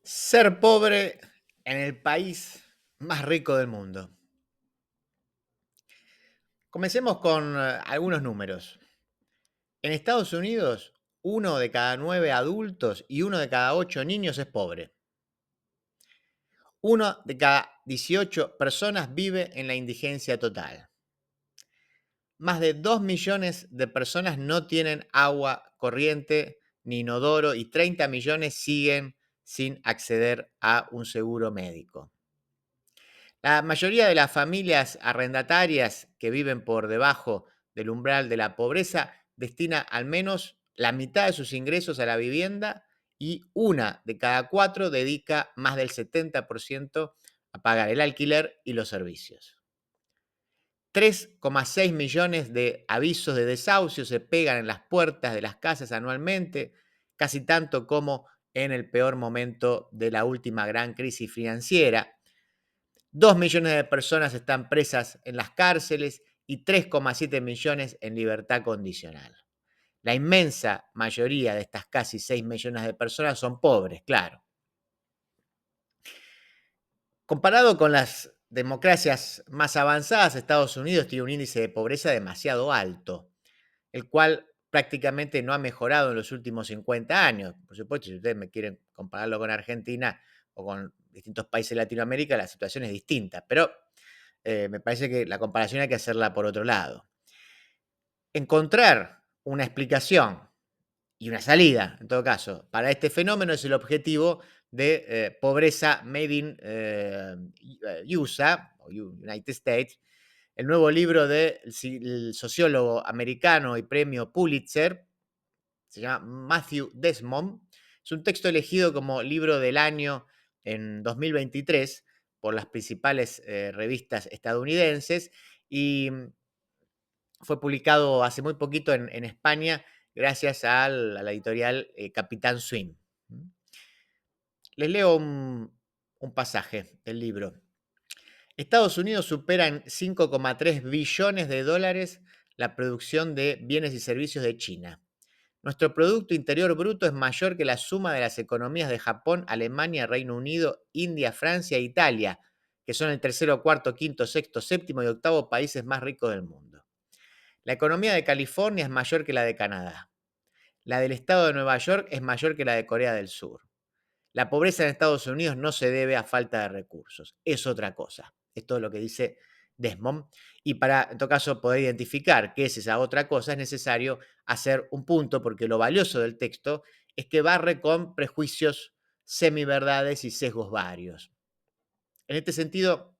Ser pobre en el país más rico del mundo. Comencemos con algunos números. En Estados Unidos, 1 de cada 9 adultos y 1 de cada 8 niños es pobre. 1 de cada 18 personas vive en la indigencia total. Más de 2 millones de personas no tienen agua corriente ni inodoro y 30 millones siguen sin acceder a un seguro médico. La mayoría de las familias arrendatarias que viven por debajo del umbral de la pobreza destina al menos la mitad de sus ingresos a la vivienda y 1 de cada 4 dedica más del 70% a pagar el alquiler y los servicios. 3,6 millones de avisos de desahucio se pegan en las puertas de las casas anualmente, casi tanto como en el peor momento de la última gran crisis financiera. 2 millones de personas están presas en las cárceles y 3,7 millones en libertad condicional. La inmensa mayoría de estas casi 6 millones de personas son pobres, claro. Comparado con las democracias más avanzadas, Estados Unidos tiene un índice de pobreza demasiado alto, el cual prácticamente no ha mejorado en los últimos 50 años. Por supuesto, si ustedes me quieren compararlo con Argentina o con distintos países de Latinoamérica, la situación es distinta, pero me parece que la comparación hay que hacerla por otro lado. Encontrar una explicación y una salida, en todo caso, para este fenómeno es el objetivo de Pobreza Made in USA, o United States, el nuevo libro del sociólogo americano y premio Pulitzer, se llama Matthew Desmond. Es un texto elegido como libro del año en 2023 por las principales revistas estadounidenses y fue publicado hace muy poquito en España gracias a la editorial Capitán Swing. Les leo un pasaje del libro. Estados Unidos supera en 5,3 billones de dólares la producción de bienes y servicios de China. Nuestro Producto Interior Bruto es mayor que la suma de las economías de Japón, Alemania, Reino Unido, India, Francia e Italia, que son el tercero, cuarto, quinto, sexto, séptimo y octavo países más ricos del mundo. La economía de California es mayor que la de Canadá. La del estado de Nueva York es mayor que la de Corea del Sur. La pobreza en Estados Unidos no se debe a falta de recursos, es otra cosa. Es todo lo que dice Desmond. Y para, en todo caso, poder identificar qué es esa otra cosa, es necesario hacer un punto, porque lo valioso del texto es que barre con prejuicios, semiverdades y sesgos varios. En este sentido,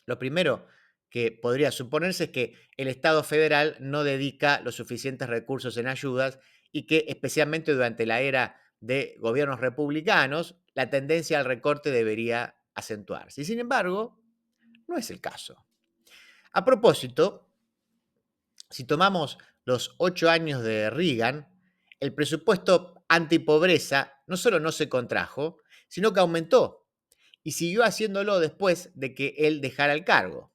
lo primero que podría suponerse es que el Estado federal no dedica los suficientes recursos en ayudas y que, especialmente durante la era de gobiernos republicanos, la tendencia al recorte debería acentuarse. Y sin embargo, no es el caso. A propósito, si tomamos los 8 años de Reagan, el presupuesto antipobreza no solo no se contrajo, sino que aumentó y siguió haciéndolo después de que él dejara el cargo.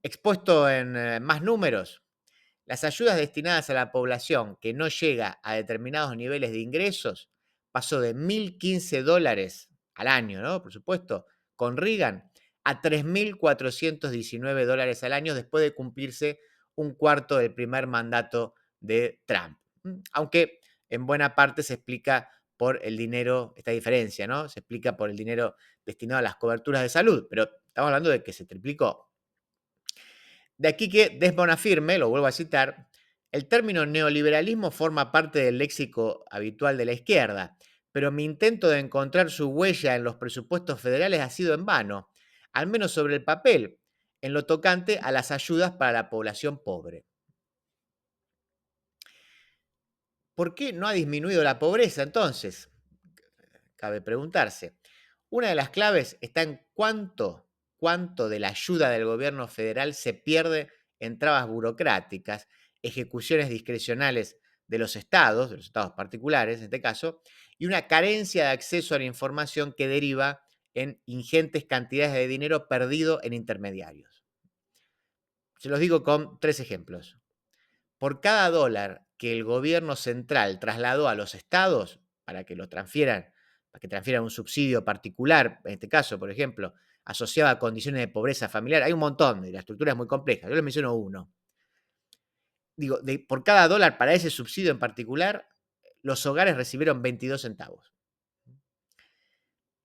Expuesto en más números, las ayudas destinadas a la población que no llega a determinados niveles de ingresos pasó de $1.015 al año, ¿no? Por supuesto, con Reagan, a $3.419 al año después de cumplirse un cuarto del primer mandato de Trump. Aunque en buena parte se explica por el dinero, esta diferencia, ¿no? Se explica por el dinero destinado a las coberturas de salud, pero estamos hablando de que se triplicó. De aquí que Desmond afirme, lo vuelvo a citar, el término neoliberalismo forma parte del léxico habitual de la izquierda, pero mi intento de encontrar su huella en los presupuestos federales ha sido en vano, al menos sobre el papel, en lo tocante a las ayudas para la población pobre. ¿Por qué no ha disminuido la pobreza entonces? Cabe preguntarse. Una de las claves está en cuánto de la ayuda del gobierno federal se pierde en trabas burocráticas, ejecuciones discrecionales de los estados particulares en este caso, y una carencia de acceso a la información que deriva en ingentes cantidades de dinero perdido en intermediarios. Se los digo con 3 ejemplos. Por cada dólar que el gobierno central trasladó a los estados para que lo transfieran para que transfieran un subsidio particular, en este caso, por ejemplo, asociado a condiciones de pobreza familiar. Hay un montón, y la estructura es muy compleja. Yo les menciono uno. Digo, por cada dólar para ese subsidio en particular, los hogares recibieron 22 centavos.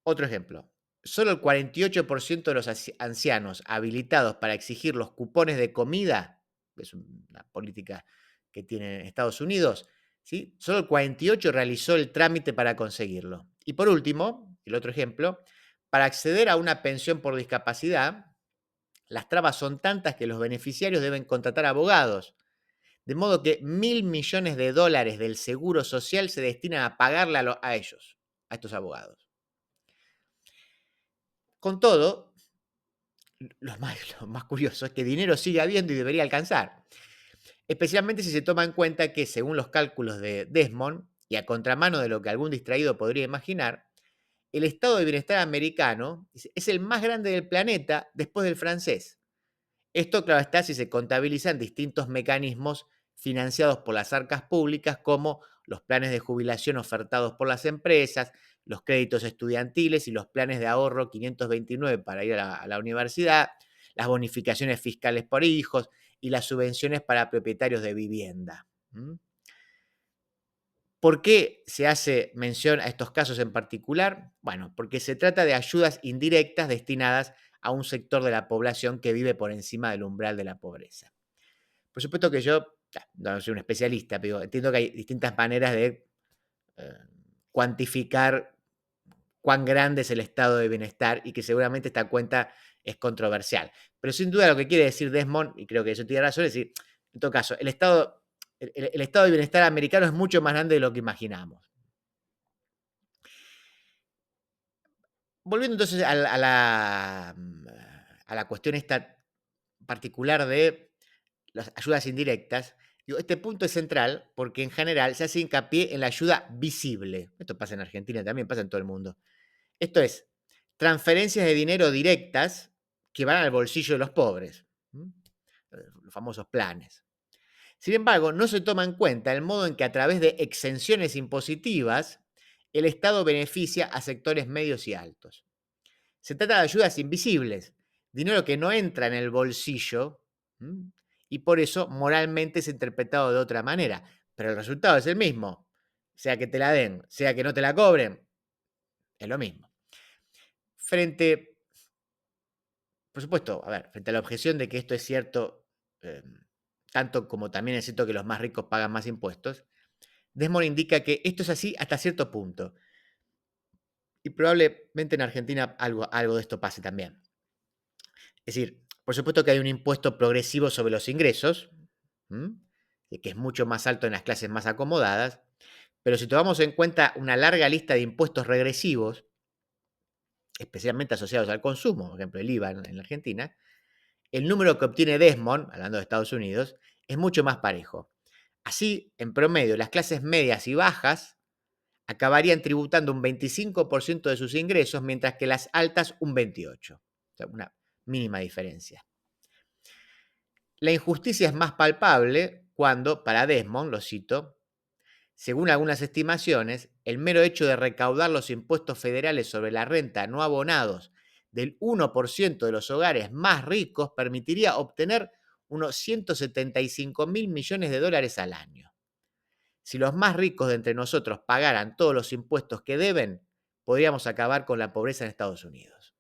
Otro ejemplo. Solo el 48% de los ancianos habilitados para exigir los cupones de comida, que es una política que tiene Estados Unidos, ¿sí? Solo el 48% realizó el trámite para conseguirlo. Y por último, el otro ejemplo, para acceder a una pensión por discapacidad, las trabas son tantas que los beneficiarios deben contratar abogados. De modo que $1.000 millones del seguro social se destinan a pagarle a ellos, a estos abogados. Con todo, lo más curioso es que dinero sigue habiendo y debería alcanzar. Especialmente si se toma en cuenta que, según los cálculos de Desmond, y a contramano de lo que algún distraído podría imaginar, el estado de bienestar americano es el más grande del planeta después del francés. Esto, claro está, si se contabilizan distintos mecanismos financiados por las arcas públicas, como los planes de jubilación ofertados por las empresas, los créditos estudiantiles y los planes de ahorro 529 para ir a la universidad, las bonificaciones fiscales por hijos y las subvenciones para propietarios de vivienda. ¿Por qué se hace mención a estos casos en particular? Bueno, porque se trata de ayudas indirectas destinadas a un sector de la población que vive por encima del umbral de la pobreza. Por supuesto que yo no soy un especialista, pero entiendo que hay distintas maneras de cuantificar cuán grande es el estado de bienestar y que seguramente esta cuenta es controversial. Pero sin duda lo que quiere decir Desmond, y creo que eso tiene razón, es decir, en todo caso, el estado de bienestar americano es mucho más grande de lo que imaginamos. Volviendo entonces a la cuestión esta particular de las ayudas indirectas, digo, este punto es central porque en general se hace hincapié en la ayuda visible. Esto pasa en Argentina también, pasa en todo el mundo. Esto es, transferencias de dinero directas que van al bolsillo de los pobres. Los famosos planes. Sin embargo, no se toma en cuenta el modo en que a través de exenciones impositivas el Estado beneficia a sectores medios y altos. Se trata de ayudas invisibles, dinero que no entra en el bolsillo y por eso moralmente es interpretado de otra manera. Pero el resultado es el mismo. Sea que te la den, sea que no te la cobren, es lo mismo. Por supuesto, a ver, frente a la objeción de que esto es cierto, tanto como también es cierto que los más ricos pagan más impuestos, Desmond indica que esto es así hasta cierto punto. Y probablemente en Argentina algo de esto pase también. Es decir, por supuesto que hay un impuesto progresivo sobre los ingresos, que es mucho más alto en las clases más acomodadas, pero si tomamos en cuenta una larga lista de impuestos regresivos, especialmente asociados al consumo, por ejemplo el IVA en la Argentina, el número que obtiene Desmond, hablando de Estados Unidos, es mucho más parejo. Así, en promedio, las clases medias y bajas acabarían tributando un 25% de sus ingresos, mientras que las altas un 28%. O sea, una mínima diferencia. La injusticia es más palpable cuando, para Desmond, lo cito, según algunas estimaciones, el mero hecho de recaudar los impuestos federales sobre la renta no abonados del 1% de los hogares más ricos permitiría obtener unos 175 mil millones de dólares al año. Si los más ricos de entre nosotros pagaran todos los impuestos que deben, podríamos acabar con la pobreza en Estados Unidos.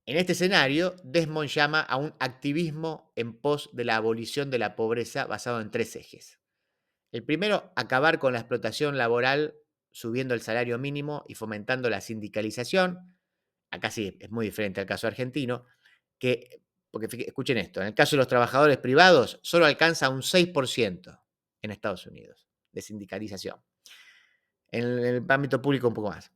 En este escenario, Desmond llama a un activismo en pos de la abolición de la pobreza basado en 3 ejes. El primero, acabar con la explotación laboral subiendo el salario mínimo y fomentando la sindicalización. Acá sí, es muy diferente al caso argentino, porque escuchen esto, en el caso de los trabajadores privados, solo alcanza un 6% en Estados Unidos de sindicalización. En el ámbito público un poco más.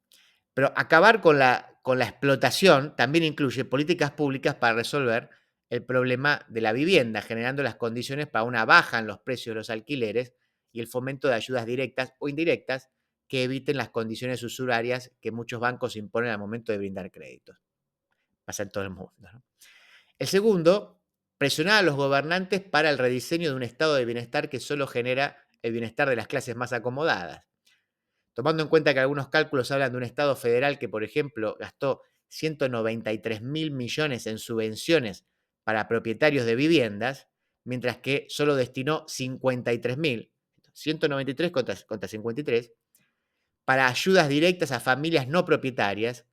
Pero acabar con la explotación también incluye políticas públicas para resolver el problema de la vivienda, generando las condiciones para una baja en los precios de los alquileres y el fomento de ayudas directas o indirectas que eviten las condiciones usurarias que muchos bancos imponen al momento de brindar créditos. Pasa en todo el mundo, ¿no? El segundo, presionar a los gobernantes para el rediseño de un estado de bienestar que solo genera el bienestar de las clases más acomodadas. Tomando en cuenta que algunos cálculos hablan de un Estado federal que, por ejemplo, gastó 193.000 millones en subvenciones para propietarios de viviendas, mientras que solo destinó 53.000, 193 contra 53, para ayudas directas a familias no propietarias.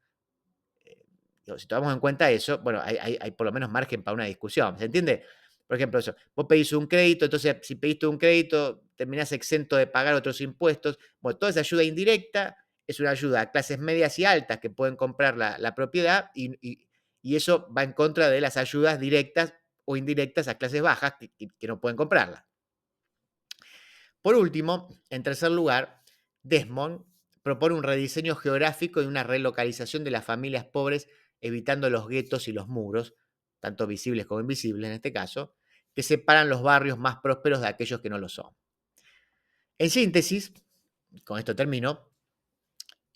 Si tomamos en cuenta eso, bueno, hay por lo menos margen para una discusión. ¿Se entiende? Por ejemplo, eso, vos pedís un crédito, entonces si pediste un crédito, terminás exento de pagar otros impuestos. Bueno, toda esa ayuda indirecta es una ayuda a clases medias y altas que pueden comprar la propiedad y eso va en contra de las ayudas directas o indirectas a clases bajas que no pueden comprarla. Por último, en tercer lugar, Desmond propone un rediseño geográfico y una relocalización de las familias pobres, evitando los guetos y los muros, tanto visibles como invisibles en este caso, que separan los barrios más prósperos de aquellos que no lo son. En síntesis, con esto termino,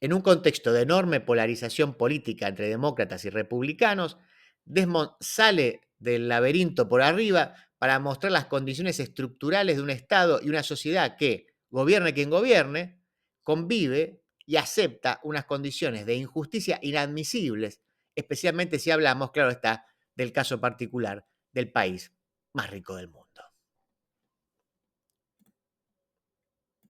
en un contexto de enorme polarización política entre demócratas y republicanos, Desmond sale del laberinto por arriba para mostrar las condiciones estructurales de un Estado y una sociedad que, gobierne quien gobierne, convive y acepta unas condiciones de injusticia inadmisibles, especialmente si hablamos, claro está, del caso particular del país más rico del mundo.